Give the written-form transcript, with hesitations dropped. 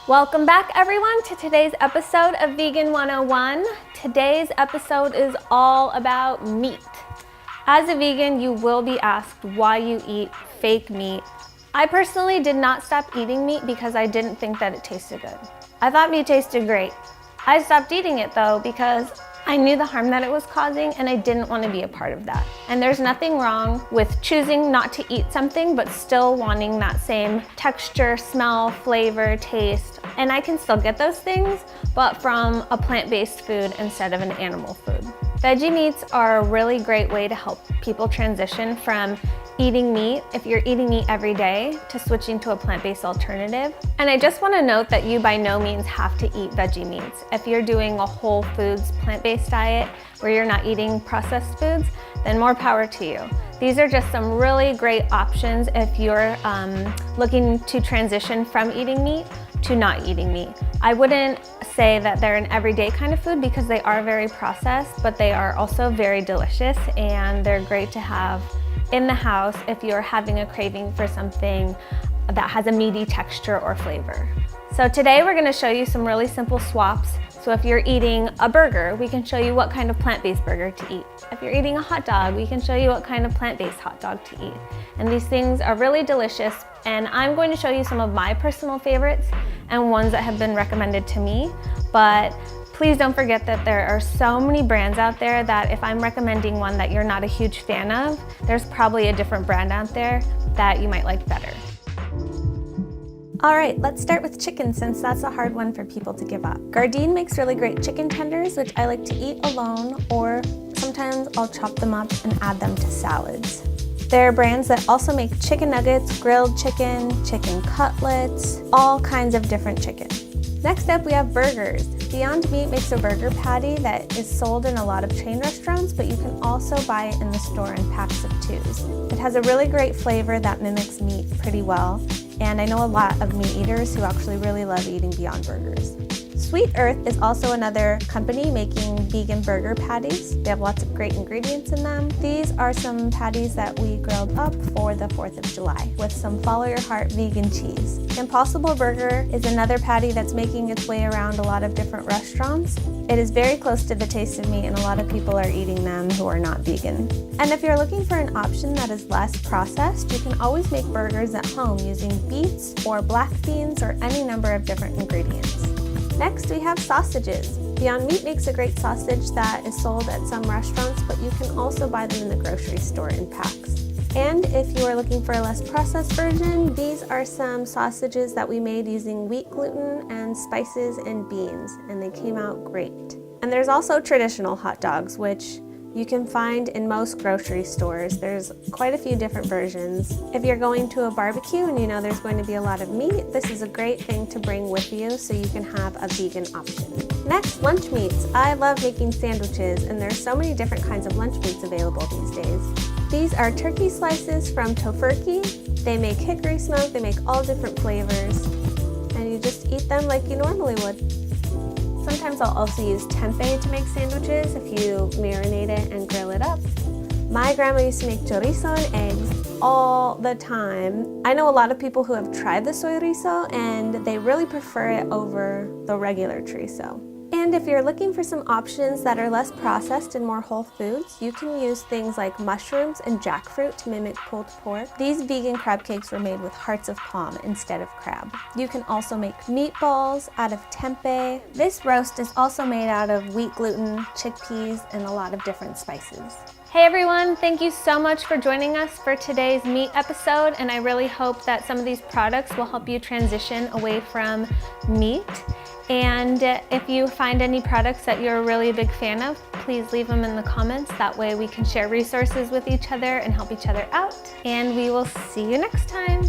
Welcome back everyone to today's episode of Vegan 101. Today's episode is all about meat. As a vegan, you will be asked why you eat fake meat. I personally did not stop eating meat because I didn't think that it tasted good. I thought meat tasted great. I stopped eating it though because I knew the harm that it was causing and I didn't want to be a part of that. And there's nothing wrong with choosing not to eat something but still wanting that same texture, smell, flavor, taste. And I can still get those things, but from a plant-based food instead of an animal food. Veggie meats are a really great way to help people transition from eating meat, if you're eating meat every day, to switching to a plant-based alternative. And I just want to note that you by no means have to eat veggie meats. If you're doing a whole foods plant-based diet where you're not eating processed foods, then more power to you. These are just some really great options if you're looking to transition from eating meat to not eating meat. I wouldn't say that they're an everyday kind of food because they are very processed, but they are also very delicious and they're great to have in the house if you're having a craving for something that has a meaty texture or flavor. So today we're going to show you some really simple swaps. So if you're eating a burger, we can show you what kind of plant-based burger to eat. If you're eating a hot dog, we can show you what kind of plant-based hot dog to eat. And these things are really delicious, and I'm going to show you some of my personal favorites and ones that have been recommended to me. But please don't forget that there are so many brands out there that if I'm recommending one that you're not a huge fan of, there's probably a different brand out there that you might like better. All right, let's start with chicken since that's a hard one for people to give up. Gardein makes really great chicken tenders, which I like to eat alone, or sometimes I'll chop them up and add them to salads. There are brands that also make chicken nuggets, grilled chicken, chicken cutlets, all kinds of different chicken. Next up, we have burgers. Beyond Meat makes a burger patty that is sold in a lot of chain restaurants, but you can also buy it in the store in packs of 2s. It has a really great flavor that mimics meat pretty well, and I know a lot of meat eaters who actually really love eating Beyond Burgers. Sweet Earth is also another company making vegan burger patties. They have lots of great ingredients in them. These are some patties that we grilled up for the 4th of July with some Follow Your Heart vegan cheese. Impossible Burger is another patty that's making its way around a lot of different restaurants. It is very close to the taste of meat and a lot of people are eating them who are not vegan. And if you're looking for an option that is less processed, you can always make burgers at home using beets or black beans or any number of different ingredients. Next, we have sausages. Beyond Meat makes a great sausage that is sold at some restaurants, but you can also buy them in the grocery store in packs. And if you are looking for a less processed version, these are some sausages that we made using wheat gluten and spices and beans, and they came out great. And there's also traditional hot dogs, which you can find in most grocery stores. There's quite a few different versions. If you're going to a barbecue and you know there's going to be a lot of meat, this is a great thing to bring with you so you can have a vegan option. Next, lunch meats. I love making sandwiches, and there's so many different kinds of lunch meats available these days. These are turkey slices from Tofurkey. They make hickory smoke, they make all different flavors, and you just eat them like you normally would. Sometimes I'll also use tempeh to make sandwiches if you marinate it and grill it up. My grandma used to make chorizo and eggs all the time. I know a lot of people who have tried the chorizo and they really prefer it over the regular chorizo. And if you're looking for some options that are less processed and more whole foods, you can use things like mushrooms and jackfruit to mimic pulled pork. These vegan crab cakes were made with hearts of palm instead of crab. You can also make meatballs out of tempeh. This roast is also made out of wheat gluten, chickpeas, and a lot of different spices. Hey everyone, thank you so much for joining us for today's meat episode, and I really hope that some of these products will help you transition away from meat. And if you find any products that you're really a big fan of, please leave them in the comments. That way we can share resources with each other and help each other out. And we will see you next time.